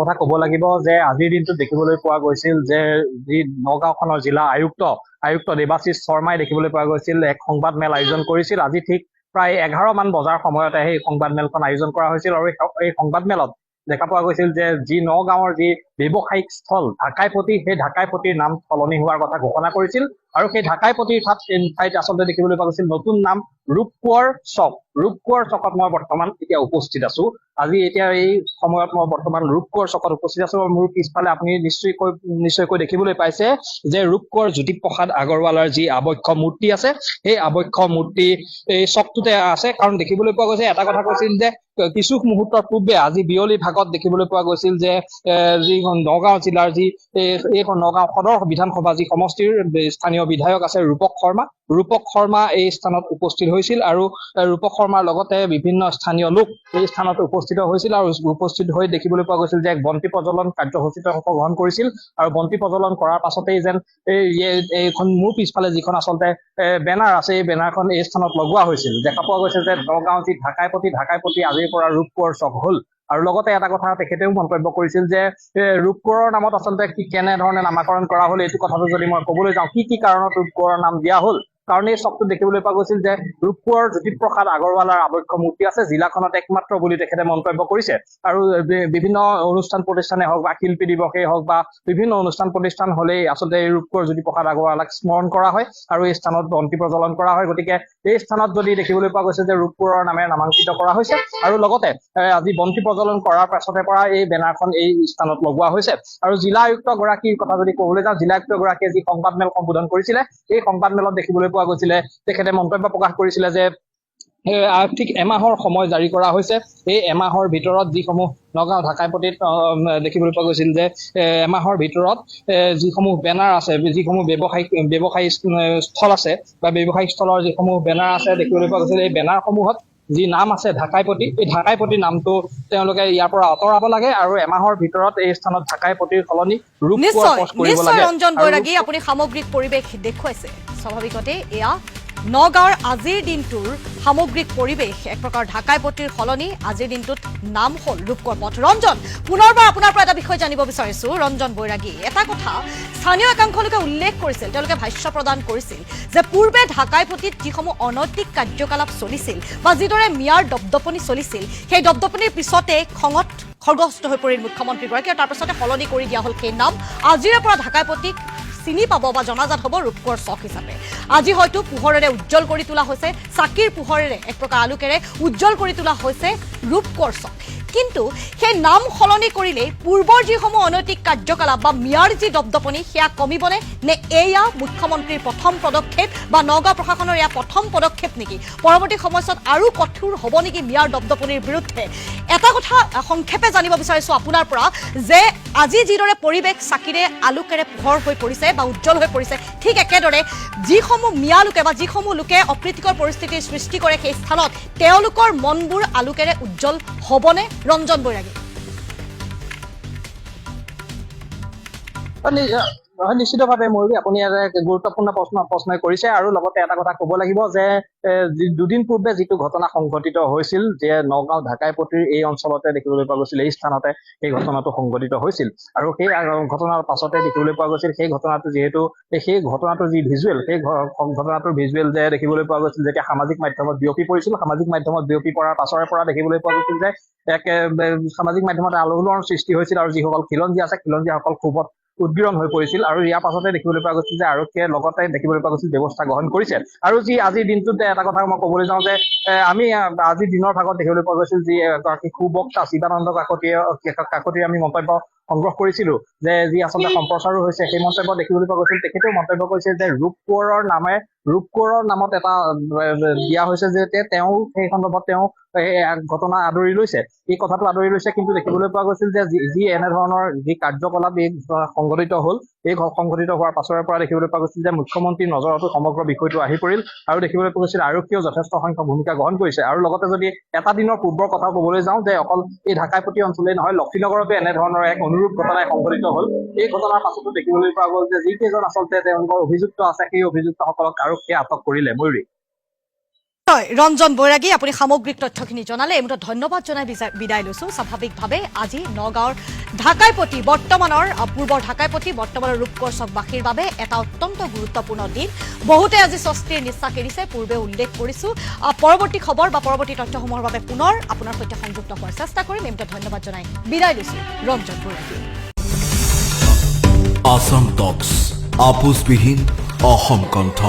কথা ক'ব লাগিব যে আজিৰ দিনটোত দেখিবলৈ পোৱা গৈছিল যে যি নগাঁওখনৰ জিলা আয়ুক্ত দেৱাশিষ শৰ্মাই দেখিবলৈ পোৱা গৈছিল এক সংবাদ মেল আয়োজন কৰিছিল। আজি ঠিক প্ৰায় 11 মান বজাৰ সময়তে সেই সংবাদ মেলখন আয়োজন কৰা হৈছিল আৰু এই সংবাদ মেলত দেখা পোৱা গৈছিল যে যি নগাঁৱৰ যি ব্যৱসায়িক স্থল ঢাকাইপতি, সেই ঢাকাইপতিৰ নাম সলনি হোৱাৰ কথা ঘোষণা কৰিছিল আৰু সেই ঢাকাইপতিৰ ঠাইত আচলতে দেখিবলৈ পোৱা গৈছিল নতুন নাম ৰূপকোঁৱৰ চক। ৰূপকোঁৱৰ চকত মই বৰ্তমান এতিয়া উপস্থিত আছো। আজি এতিয়া এই সময়ত মই বৰ্তমান ৰূপকোঁৱৰ চকত উপস্থিত আছো। মোৰ পিছফালে আপুনি নিশ্চয়কৈ দেখিবলৈ পাইছে যে ৰূপকোঁৱৰ জ্যোতিপ্ৰসাদ আগৰৱালাৰ যি আবক্ষ মূৰ্তি আছে, সেই আবক্ষ মূৰ্তি এই চকটোতে আছে। কাৰণ দেখিবলৈ পোৱা গৈছে, এটা কথা কৈছিল যে কিছু মুহূৰ্তৰ পূৰ্বে আজি বিয়লি ভাগত দেখিবলৈ পোৱা গৈছিল যে যি নগাঁও জিলাৰ যি এই নগাঁও সদৰ বিধানসভা যি সমষ্টিৰ স্থানীয় বিধায়ক আছে ৰূপক শৰ্মা এই স্থানত উপস্থিত হৈছিল আৰু ৰূপক শৰ্মাৰ লগতে বিভিন্ন স্থানীয় লোক এই স্থানত উপস্থিত হৈছিল আৰু উপস্থিত হৈ দেখিবলৈ পোৱা গৈছিল যে এক বন্তি প্ৰজ্বলন কাৰ্যসূচীত অংশগ্ৰহণ কৰিছিল আৰু বন্তি প্ৰজ্বলন কৰাৰ পাছতেই যেন এইখন মোৰ পিছফালে যিখন আচলতে বেনাৰ আছে, এই বেনাৰখন এই স্থানত লগোৱা হৈছিল। দেখা পোৱা গৈছে যে নগাঁও যি ঢাকাইপতি আজিৰ পৰা ৰূপকোঁৱৰ চক হল। আৰু লগতে এটা কথা তেখেতেও মন্তব্য কৰিছিল যে ৰূপকোঁৱৰৰ নামত আচলতে কেনেধৰণে নামাকৰণ কৰা হল, এইটো কথাটো যদি মই কবলৈ যাওঁ, কি কাৰণত ৰূপকোঁৱৰৰ নাম দিয়া হল। কাৰণ এই চকটোত দেখিবলৈ পোৱা গৈছিল যে ৰূপকোঁৱৰ জ্যোতিপ্ৰসাদ আগৰৱালাৰ আবক্ষ মূৰ্তি আছে, জিলাখনত একমাত্ৰ বুলি তেখেতে মন্তব্য কৰিছে। আৰু বিভিন্ন অনুষ্ঠান প্ৰতিষ্ঠানে হওক বা শিল্পী দিৱসেই হওক বা বিভিন্ন অনুষ্ঠান প্ৰতিষ্ঠান হলেই আচলতে এই ৰূপকোঁৱৰ জ্যোতিপ্ৰসাদ আগৰৱালাক স্মৰণ কৰা হয় আৰু এই স্থানত বন্তি প্ৰজ্বলন কৰা হয়। গতিকে এই স্থানত যদি দেখিবলৈ পোৱা গৈছে যে ৰূপকোঁৱৰৰ নামে নামাংকিত কৰা হৈছে আৰু লগতে আজি বন্তি প্ৰজ্বলন কৰাৰ পাছতে পৰা এই বেনাৰখন এই স্থানত লগোৱা হৈছে। আৰু জিলা আয়ুক্ত গৰাকীৰ কথা যদি ক'বলৈ যাওঁ, জিলা আয়ুক্ত গৰাকীয়ে যি সংবাদ মেল সম্বোধন কৰিছিলে, এই সংবাদ মেলত দেখিবলৈ পোৱা গৈছিলে তেখেতে মন্তব্য প্ৰকাশ কৰিছিলে যে ঠিক এমাহৰ সময় জাৰি কৰা হৈছে। এই এমাহৰ ভিতৰত যিসমূহ নগাঁও ঢাকাইপতিত দেখিবলৈ পোৱা গৈছিল যে এমাহৰ ভিতৰত যিসমূহ বেনাৰ আছে, যিসমূহ ব্যৱসায়িক স্থল আছে বা ব্যৱসায়িক স্থলৰ যিসমূহ বেনাৰ আছে দেখিবলৈ পোৱা গৈছিল, এই বেনাৰসমূহত যি নাম আছে ঢাকাইপতি, এই ঢাকাইপতি নামটো তেওঁলোকে ইয়াৰ পৰা আঁতৰাব লাগে আৰু এমাহৰ ভিতৰত এই স্থানত ঢাকাইপতিৰ সলনি ৰূপকোঁৱৰ পোষ্ট কৰিব লাগে। ৰঞ্জন বৈৰাগী, আপুনি সামগ্ৰিক পৰিৱেশ দেখুৱাইছে। স্বাভাৱিকতে এয়া নগাঁৱৰ আজিৰ দিনটোৰ সামগ্ৰিক পৰিৱেশ। এক প্ৰকাৰ ঢাকাইপতিৰ সলনি আজিৰ দিনটোত নাম হ'ল ৰূপকোঁৱৰ পথ। ৰঞ্জন, পুনৰবাৰ আপোনাৰ পৰা এটা বিষয় জানিব বিচাৰিছো। ৰঞ্জন বৈৰাগী, এটা কথা স্থানীয় একাংশ লোকে উল্লেখ কৰিছিল, তেওঁলোকে ভাষ্য প্ৰদান কৰিছিল যে পূৰ্বে ঢাকাইপতিত যিসমূহ অনৈতিক কাৰ্যকলাপ চলিছিল বা যিদৰে মিয়াৰ দপদপনি চলিছিল, সেই দপদপনিৰ পিছতে খঙত খৰ্গস্থ হৈ পৰিল মুখ্যমন্ত্ৰীগৰাকী আৰু তাৰ পিছতে সলনি কৰি দিয়া হ'ল সেই নাম। আজিৰে পৰা ঢাকাইপতিক চিনি পাব বা জনাজাত হ'ব ৰূপকোঁৱৰ চক হিচাপে। আজি হয়তো পোহৰেৰে উজ্জ্বল কৰি তোলা হৈছে, চাকিৰ পোহৰেৰে এক প্ৰকাৰ আলোকেৰে উজ্জ্বল কৰি তোলা হৈছে ৰূপকোঁৱৰ চক। কিন্তু সেই নাম সলনি কৰিলেই পূৰ্বৰ যিসমূহ অনৈতিক কাৰ্যকলাপ বা মিয়াৰ যি দপদপনি সেয়া কমিবনে, নে এয়া মুখ্যমন্ত্ৰীৰ প্ৰথম পদক্ষেপ বা নগাঁও প্ৰশাসনৰ এয়া প্ৰথম পদক্ষেপ নেকি? পৰৱৰ্তী সময়ছোৱাত আৰু কঠোৰ হ'ব নেকি মিয়াৰ দপদপনিৰ বিৰুদ্ধে? এটা কথা সংক্ষেপে জানিব বিচাৰিছোঁ আপোনাৰ পৰা যে আজি যিদৰে পৰিৱেশ চাকিৰে আলোকেৰে পোহৰ হৈ পৰিছে বা উজ্জ্বল হৈ পৰিছে, ঠিক একেদৰে যিসমূহ মিয়া লোকে বা যিসমূহ লোকে অপ্ৰীতিকৰ পৰিস্থিতিৰ সৃষ্টি কৰে সেই স্থানত তেওঁলোকৰ মনবোৰ আলোকেৰে উজ্জ্বল হ'বনে? ৰঞ্জন বৈৰাগী, নিশ্চিতভাৱে ময়ূৰী, আপুনি এটা গুৰুত্বপূৰ্ণ প্ৰশ্ন কৰিছে। আৰু লগতে এটা কথা ক'ব লাগিব যে দুদিন পূৰ্বে যিটো ঘটনা সংঘটিত হৈছিল যে নগাঁও ঢাকাইপতিৰ এই অঞ্চলতে দেখিবলৈ পোৱা গৈছিল, এই স্থানতে সেই ঘটনাটো সংঘটিত হৈছিল আৰু সেই ঘটনাৰ পাছতে দেখিবলৈ পোৱা গৈছিল সেই ঘটনাটো যিহেতু সেই ঘটনাটোৰ যি ভিজুৱেল, সেই ঘটনাটোৰ ভিজুৱেল যে দেখিবলৈ পোৱা গৈছিল যেতিয়া সামাজিক মাধ্যমত বিয়পি পৰিছিল, সামাজিক মাধ্যমত বিয়পি পৰাৰ পাছৰে পৰা দেখিবলৈ পোৱা গৈছিল যে এক সামাজিক মাধ্যমত আলোড়নৰ সৃষ্টি হৈছিল আৰু যিসকল খিলঞ্জীয়া আছে, খিলঞ্জীয়াসকল ক্ষোভত উদ্গীৰণ হৈ পৰিছিল আৰু ইয়াৰ পাছতে দেখিবলৈ পোৱা গৈছিল যে আৰক্ষীয়ে লগতে দেখিবলৈ পোৱা গৈছিল ব্যৱস্থা গ্ৰহণ কৰিছে। আৰু যি আজিৰ দিনটোত এটা কথা মই ক'বলৈ যাওঁ যে আমি আজিৰ দিনৰ ভাগত দেখিবলৈ পোৱা গৈছিল যি এগৰাকী সুবক্তা শিৱানন্দ কাকতিৰ আমি মন্তব্য সংগ্ৰহ কৰিছিলো যে যি আচলতে সম্প্ৰচাৰো হৈছে, সেই মন্তব্য দেখিবলৈ পোৱা গৈছিল। তেখেতেও মন্তব্য কৰিছে যে ৰূপকোঁৱৰৰ নামত এটা দিয়া হৈছে যে তেওঁ সেই সন্দৰ্ভত তেওঁ ঘটনা আদৰি লৈছে, এই কথাটো আদৰি লৈছে। কিন্তু দেখিবলৈ পোৱা গৈছিল যে যি এনেধৰণৰ যি কাৰ্যকলাপ এই সংঘটিত হ'ল, এই সংঘটিত হোৱাৰ পাছৰে পৰা দেখিবলৈ পোৱা গৈছিল যে মুখ্যমন্ত্ৰীৰ নজৰতো সমগ্ৰ বিষয়টো আহি পৰিল আৰু দেখিবলৈ পোৱা গৈছিল আৰক্ষীয়েও যথেষ্ট সংখ্যক ভূমিকা গ্ৰহণ কৰিছে। আৰু লগতে যদি এটা দিনৰ পূৰ্বৰ কথা ক'বলৈ যাওঁ যে অকল এই ঢাকাইপতি অঞ্চলেই নহয়, লক্ষীনগৰতো এনেধৰণৰ এক অনুৰূপ ঘটনাই সংঘটিত হ'ল। এই ঘটনাৰ পাছতো দেখিবলৈ পোৱা গ'ল যে যিকেইজন আচলতে তেওঁলোকৰ অভিযুক্ত আছে, সেই অভিযুক্তসকলক আৰক্ষীয়ে আটক কৰিলে। ময়ূৰী। হয় ৰঞ্জন বৈৰাগী আপুনি সামগ্ৰিক তথ্যখিনি জনালে এই মুহূৰ্তত ধন্যবাদ জনাই বিদায় লৈছো স্বাভাৱিকভাৱে আজি নগাঁৱৰ ঢাকাইপতি বৰ্তমানৰ পূৰ্বৰ ঢাকাইপতি বৰ্তমানৰ ৰূপকোঁৱৰ চকবাসীৰ বাবে এটা অত্যন্ত গুৰুত্বপূৰ্ণ দিন বহুতে আজি স্বস্তিৰ নিশ্বাস এৰিছে পূৰ্বে উল্লেখ কৰিছো পৰৱৰ্তী খবৰ বা পৰৱৰ্তী তথ্যসমূহৰ বাবে পুনৰ আপোনাৰ সৈতে সংযুক্ত হোৱাৰ চেষ্টা কৰিম এই মুহূৰ্তত ধন্যবাদ জনাই বিদায় লৈছো ৰঞ্জন বৈৰাগী আসাম টক্স আপোচবিহীন অসম কণ্ঠ